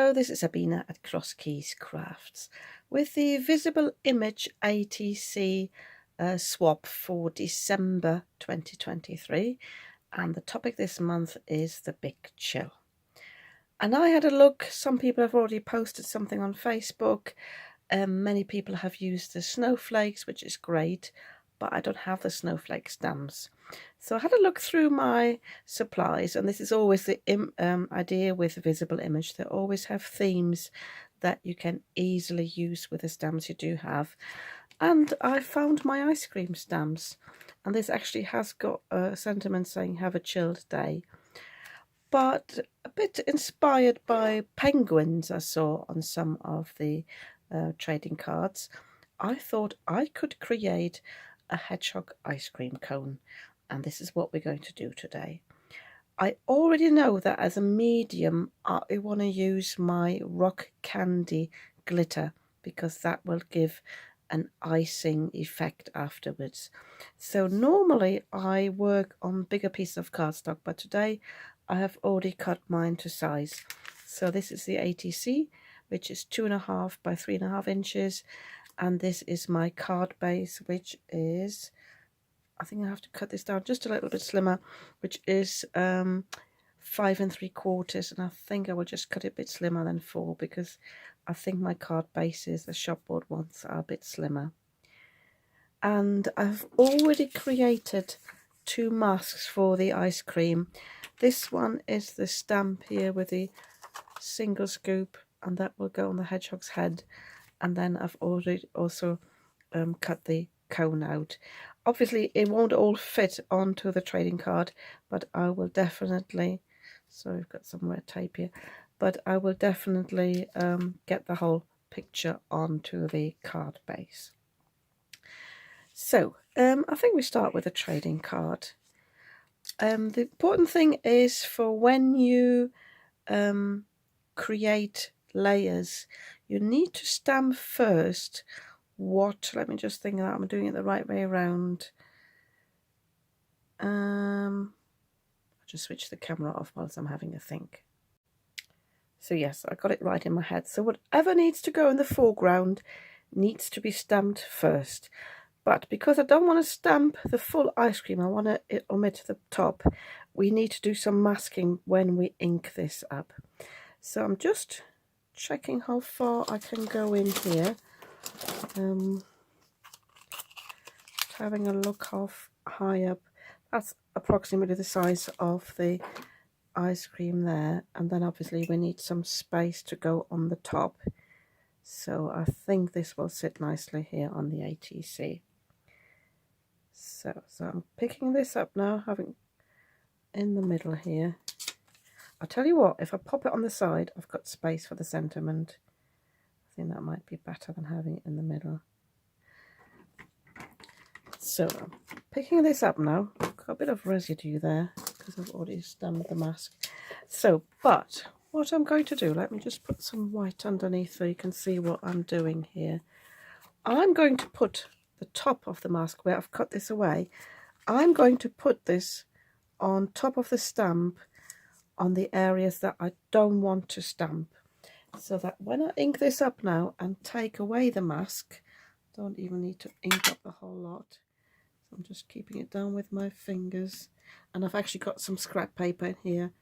Hello, this is Sabina at Cross Keys Crafts with the visible image ATC swap for December 2023, and the topic this month is the big chill. And I had a look. Some people have already posted something on Facebook. Many people have used the snowflakes, which is great, but I don't have the snowflake stamps. So I had a look through my supplies, and this is always the idea with visible image. They always have themes that you can easily use with the stamps you do have. And I found my ice cream stamps, and this actually has got a sentiment saying have a chilled day, but a bit inspired by penguins I saw on some of the trading cards. I thought I could create a hedgehog ice cream cone, and this is what we're going to do today. I already know that as a medium I want to use my rock candy glitter, because that will give an icing effect afterwards. So normally I work on bigger pieces of cardstock, but today I have already cut mine to size. So this is the ATC, which is 2.5 by 3.5 inches, and this is my card base, which is, I think I have to cut this down just a little bit slimmer, which is 5 3/4, and I think I will just cut it a bit slimmer than 4, because I think my card bases, the shopboard ones, are a bit slimmer. And I've already created 2 masks for the ice cream. This one is the stamp here with the single scoop, and that will go on the hedgehog's head. And then I've already also cut the cone out. Obviously it won't all fit onto the trading card, but I will definitely, sorry, I've got some red tape here, but I will definitely get the whole picture onto the card base. So I think we start with a trading card. The important thing is, for when you create layers, you need to stamp first what, let me just think that I'm doing it the right way around. I'll just switch the camera off whilst I'm having a think. So yes, I got it right in my head. So whatever needs to go in the foreground needs to be stamped first. But because I don't want to stamp the full ice cream, I want to omit the top, we need to do some masking when we ink this up. So I'm just checking how far I can go in here. Having a look how high up. That's approximately the size of the ice cream there, and then obviously we need some space to go on the top. So I think this will sit nicely here on the ATC. So I'm picking this up now, having in the middle here. I'll tell you what, if I pop it on the side, I've got space for the sentiment. I think that might be better than having it in the middle. So I'm picking this up now. I've got a bit of residue there because I've already stamped the mask. So, but what I'm going to do, let me just put some white underneath so you can see what I'm doing here. I'm going to put the top of the mask, where I've cut this away, I'm going to put this on top of the stamp on the areas that I don't want to stamp, so that when I ink this up now and take away the mask, don't even need to ink up the whole lot. So I'm just keeping it down with my fingers, and I've actually got some scrap paper in here,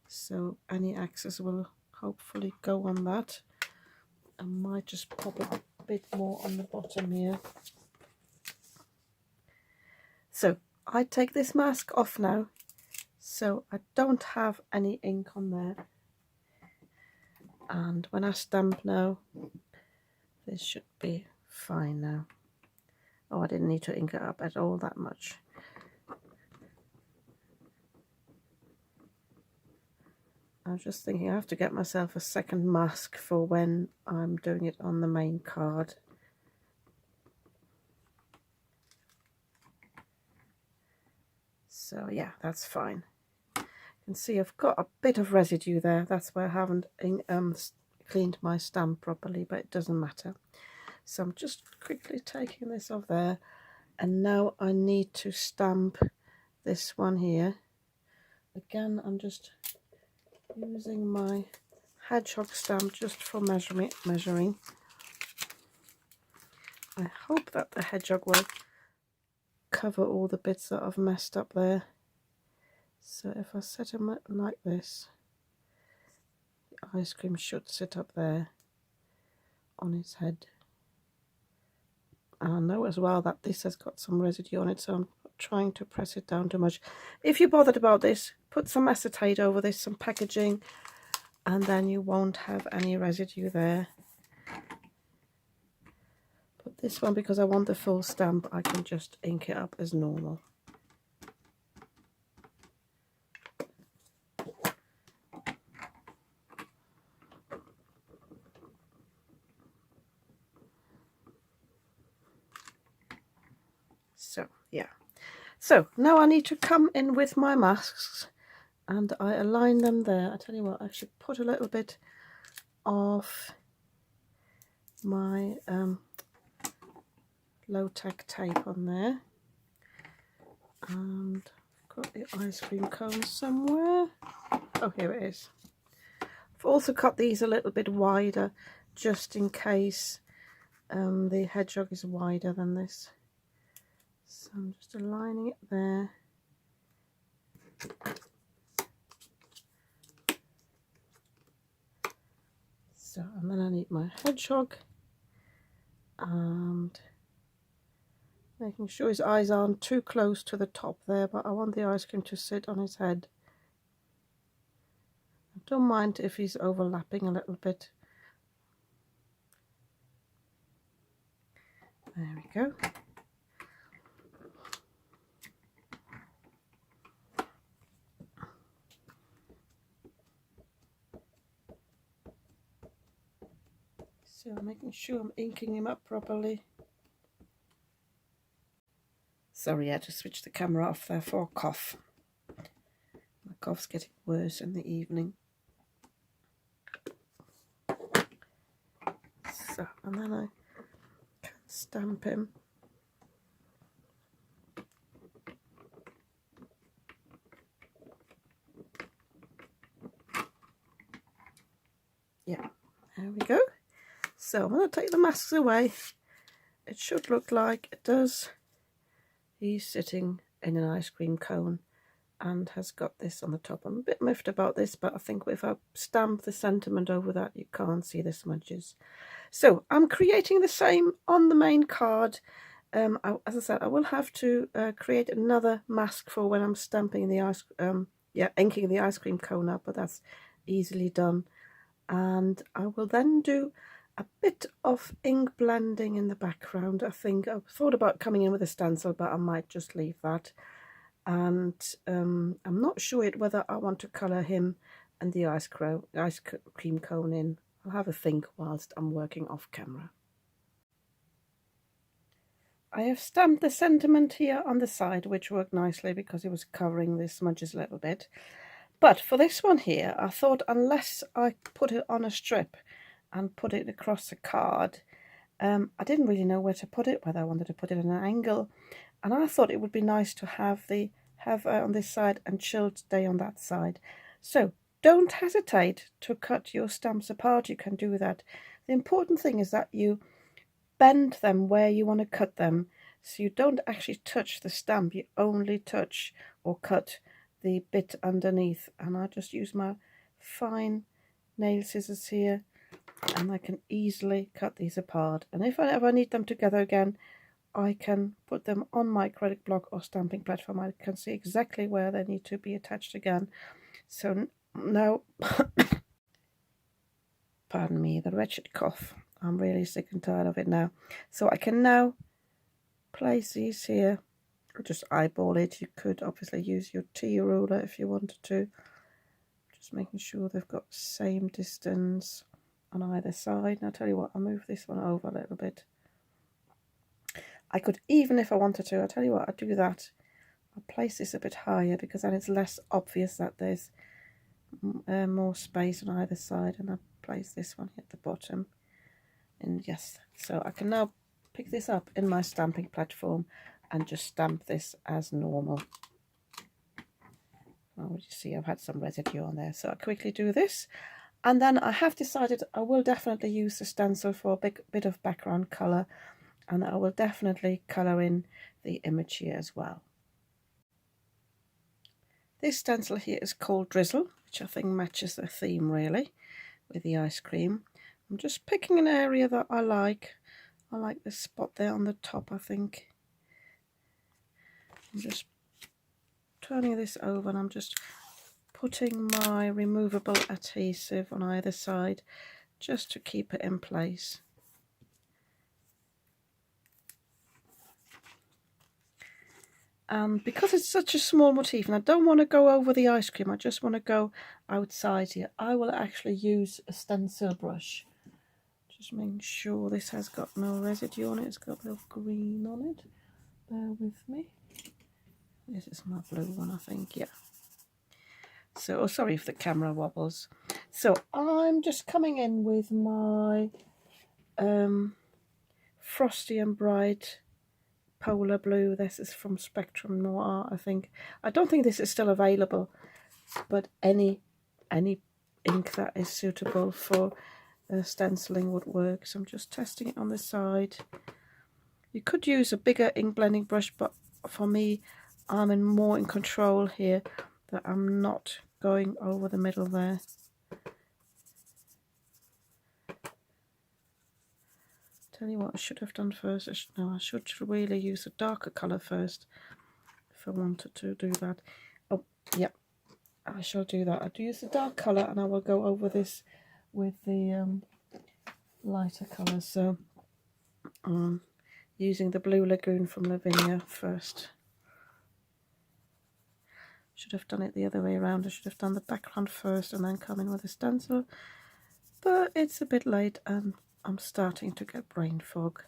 so any excess will hopefully go on that. I might just pop it a bit more on the bottom here. So I take this mask off now, so I don't have any ink on there. And when I stamp now, this should be fine now. Oh, I didn't need to ink it up at all that much. I was just thinking I have to get myself a second mask for when I'm doing it on the main card. So yeah, that's fine. You can see I've got a bit of residue there. That's where I haven't cleaned my stamp properly, but it doesn't matter. So I'm just quickly taking this off there, and now I need to stamp this one here. Again, I'm just using my hedgehog stamp just for measuring. I hope that the hedgehog will cover all the bits that I've messed up there. So if I set him up like this, the ice cream should sit up there on his head. And I know as well that this has got some residue on it, so I'm not trying to press it down too much. If you're bothered about this, put some acetate over this, some packaging, and then you won't have any residue there. But this one, because I want the full stamp, I can just ink it up as normal. So yeah, so now I need to come in with my masks, and I align them there. I tell you what, I should put a little bit of my low-tack tape on there, and I've got the ice cream cone somewhere. Oh, here it is. I've also cut these a little bit wider just in case the hedgehog is wider than this. So I'm just aligning it there. So, and then I need my hedgehog, and making sure his eyes aren't too close to the top there, but I want the ice cream to sit on his head. I don't mind if he's overlapping a little bit. There we go. So I'm making sure I'm inking him up properly. Sorry, I had to switch the camera off there for a cough. My cough's getting worse in the evening. So, and then I can stamp him. Yeah, there we go. So I'm going to take the masks away. It should look like it does. He's sitting in an ice cream cone and has got this on the top. I'm a bit miffed about this, but I think if I stamp the sentiment over that, you can't see the smudges. So I'm creating the same on the main card. As I said, I will have to create another mask for when I'm stamping the inking the ice cream cone up, but that's easily done. And I will then do a bit of ink blending in the background. I think I've thought about coming in with a stencil, but I might just leave that. And I'm not sure yet whether I want to colour him and the ice cream cone in. I'll have a think whilst I'm working off camera. I have stamped the sentiment here on the side, which worked nicely because it was covering the smudges a little bit. But for this one here, I thought unless I put it on a strip and put it across the card, I didn't really know where to put it, whether I wanted to put it at an angle. And I thought it would be nice to have on this side and chilled stay on that side. So don't hesitate to cut your stamps apart. You can do that. The important thing is that you bend them where you want to cut them, so you don't actually touch the stamp. You only touch or cut the bit underneath. And I just use my fine nail scissors here, and I can easily cut these apart. And if I ever need them together again, I can put them on my acrylic block or stamping platform. I can see exactly where they need to be attached again. So now, pardon me, the wretched cough. I'm really sick and tired of it now. So I can now place these here, or just eyeball it. You could obviously use your T ruler if you wanted to. Just making sure they've got the same distance on either side. And I'll tell you what, I'll move this one over a little bit. I could, even if I wanted to, I'll tell you what, I'll do that. I'll place this a bit higher because then it's less obvious that there's more space on either side. And I'll place this one at the bottom. And yes, so I can now pick this up in my stamping platform and just stamp this as normal. Oh, you see I've had some residue on there, so I'll quickly do this. And then I have decided I will definitely use the stencil for a bit of background colour, and I will definitely colour in the image here as well. This stencil here is called Drizzle, which I think matches the theme really with the ice cream. I'm just picking an area that I like. I like this spot there on the top, I think. I'm just turning this over and I'm just putting my removable adhesive on either side just to keep it in place. And because it's such a small motif and I don't want to go over the ice cream, I just want to go outside here, I will actually use a stencil brush. Just making sure this has got no residue on it, it's got a little green on it. Bear with me. This is my blue one, I think, yeah. So, oh, sorry if the camera wobbles. So I'm just coming in with my Frosty and Bright Polar Blue. This is from Spectrum Noir, I think. I don't think this is still available, but any ink that is suitable for stenciling would work. So I'm just testing it on the side. You could use a bigger ink blending brush, but for me, I'm more in control here, that I'm not going over the middle there. Tell you what I should have done first. I should really use a darker colour first if I wanted to do that. Oh, yep, I shall do that. I'll use the dark colour and I will go over this with the lighter colour. So using the Blue Lagoon from Lavinia first. Should have done it the other way around. I should have done the background first and then come in with a stencil. But it's a bit late and I'm starting to get brain fog.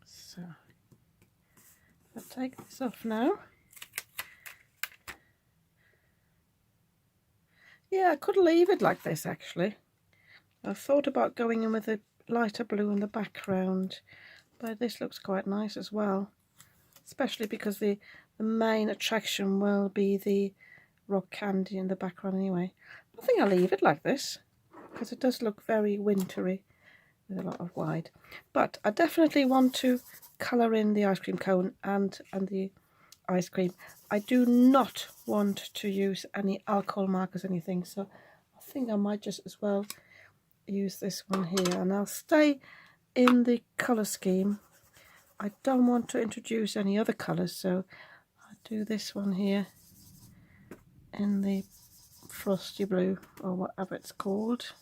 So I'll take this off now. Yeah, I could leave it like this actually. I've thought about going in with a lighter blue in the background, but this looks quite nice as well, especially because the main attraction will be the rock candy in the background anyway. I think I'll leave it like this because it does look very wintry with a lot of white. But I definitely want to colour in the ice cream cone and the ice cream. I do not want to use any alcohol markers or anything, so I think I might just as well use this one here, and I'll stay in the colour scheme. I don't want to introduce any other colours, so I'll do this one here in the Frosty Blue or whatever it's called.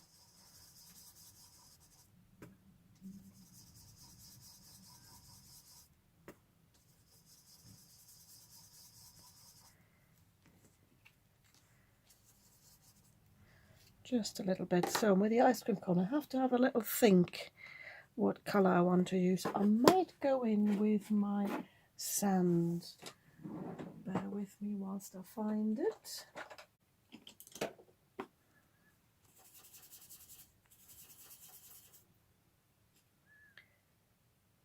Just a little bit. So with the ice cream cone, I have to have a little think what colour I want to use. I might go in with my sand. Bear with me whilst I find it.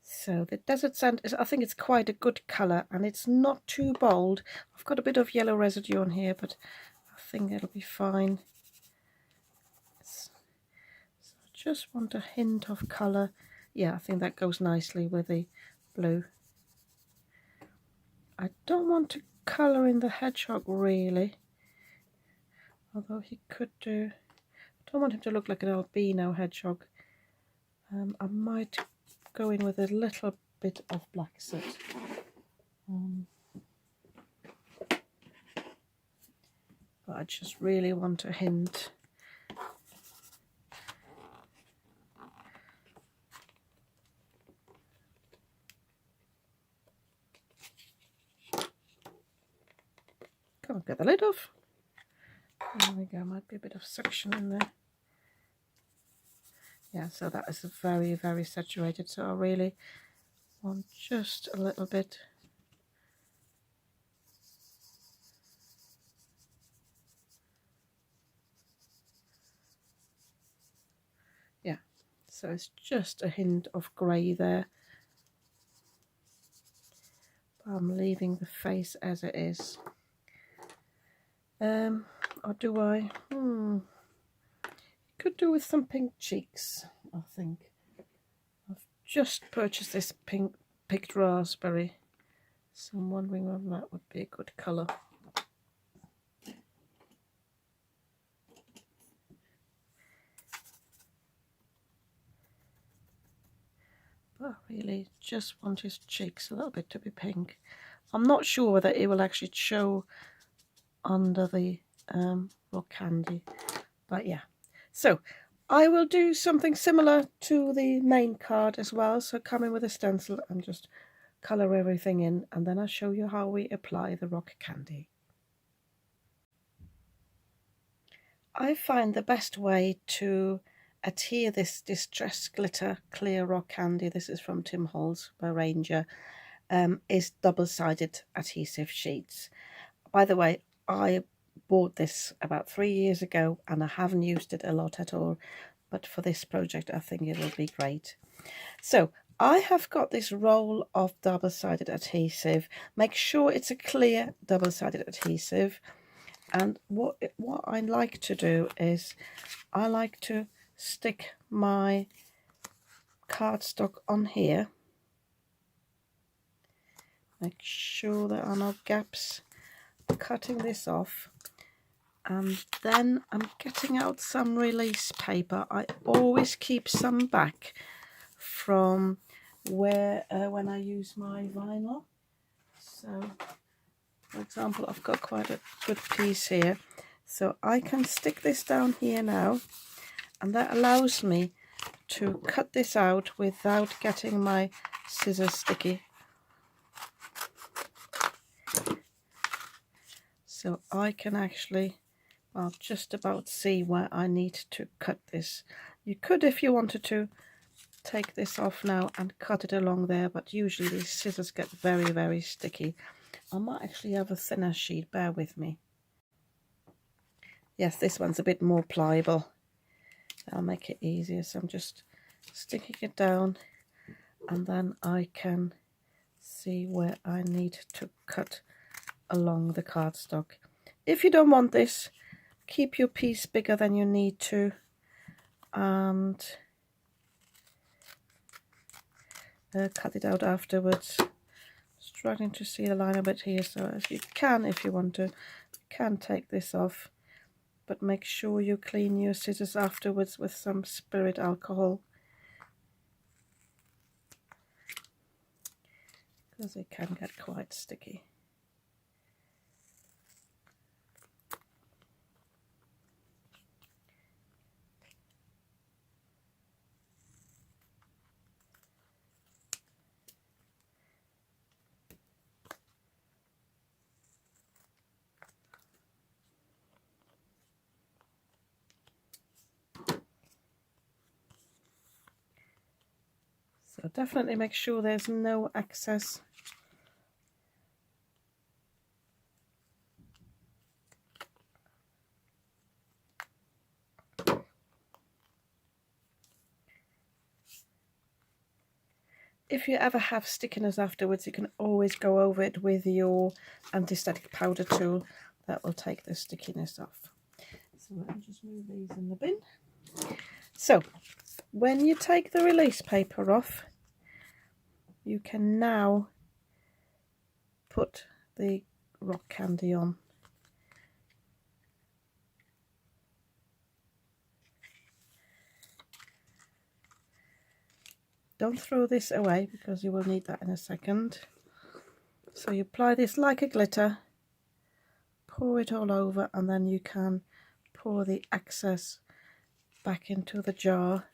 So the desert sand is, I think it's quite a good colour and it's not too bold. I've got a bit of yellow residue on here, but I think it'll be fine. So I just want a hint of colour. Yeah, I think that goes nicely with the blue. I don't want to colour in the hedgehog really, although he could do. I don't want him to look like an albino hedgehog. I might go in with a little bit of black soot. But I just really want a hint. Come on, get the lid off. There we go, might be a bit of suction in there. Yeah, so that is very, very saturated, so I really want just a little bit. Yeah, so it's just a hint of grey there. I'm leaving the face as it is. Or do I? Could do with some pink cheeks, I think. I've just purchased this pink picked raspberry, so I'm wondering whether that would be a good colour. But I really just want his cheeks a little bit to be pink. I'm not sure whether it will actually show under the rock candy, but yeah. So I will do something similar to the main card as well, so come in with a stencil and just colour everything in, and then I'll show you how we apply the rock candy. I find the best way to adhere this Distress Glitter Clear Rock Candy, this is from Tim Holtz by Ranger, is double-sided adhesive sheets. By the way, I bought this about 3 years ago and I haven't used it a lot at all, but for this project I think it will be great. So I have got this roll of double-sided adhesive. Make sure it's a clear double-sided adhesive. And what I like to do is I like to stick my cardstock on here. Make sure there are no gaps. Cutting this off, and then I'm getting out some release paper. I always keep some back from where when I use my vinyl. So for example, I've got quite a good piece here, so I can stick this down here now, and that allows me to cut this out without getting my scissors sticky. So I can actually, I'll just about see where I need to cut this. You could, if you wanted to, take this off now and cut it along there, but usually these scissors get very, very sticky. I might actually have a thinner sheet, bear with me. Yes, this one's a bit more pliable. That'll make it easier, so I'm just sticking it down, and then I can see where I need to cut along the cardstock. If you don't want this, keep your piece bigger than you need to, and cut it out afterwards. Struggling to see the line a bit here, so as you can, if you want to, you can take this off, but make sure you clean your scissors afterwards with some spirit alcohol, because it can get quite sticky. So definitely make sure there's no excess. If you ever have stickiness afterwards, you can always go over it with your anti-static powder tool. That will take the stickiness off. So let me just move these in the bin. So when you take the release paper off, you can now put the rock candy on. Don't throw this away because you will need that in a second. So you apply this like a glitter, pour it all over, and then you can pour the excess back into the jar.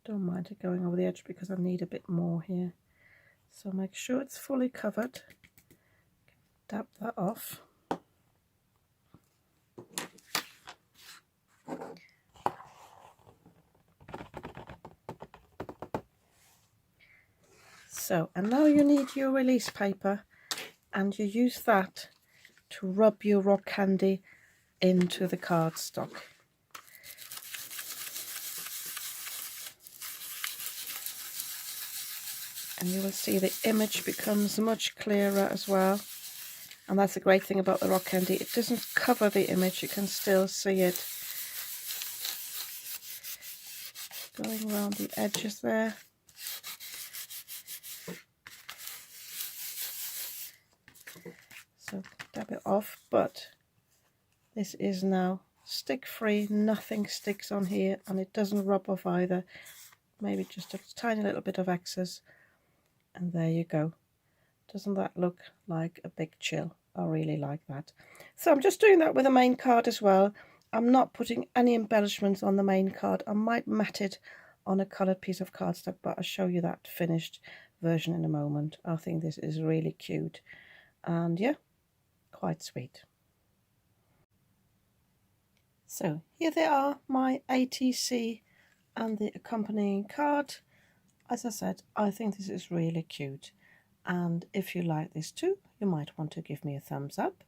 Don't mind it going over the edge because I need a bit more here. So make sure it's fully covered. Dab that off. So, and now you need your release paper, and you use that to rub your rock candy into the cardstock. and you will see the image becomes much clearer as well. And that's the great thing about the rock candy, it doesn't cover the image, you can still see it going around the edges there. So dab it off, but this is now stick free, nothing sticks on here, and it doesn't rub off either. Maybe just a tiny little bit of excess, and there you go. Doesn't that look like a big chill? I really like that. So I'm just doing that with the main card as well. I'm not putting any embellishments on the main card. I might mat it on a coloured piece of cardstock, but I'll show you that finished version in a moment. I think this is really cute, and yeah, quite sweet. So here they are, my ATC and the accompanying card. As I said, I think this is really cute, and if you like this too, you might want to give me a thumbs up,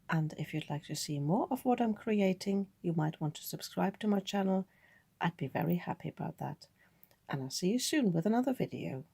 and if you'd like to see more of what I'm creating, you might want to subscribe to my channel. I'd be very happy about that, and I'll see you soon with another video.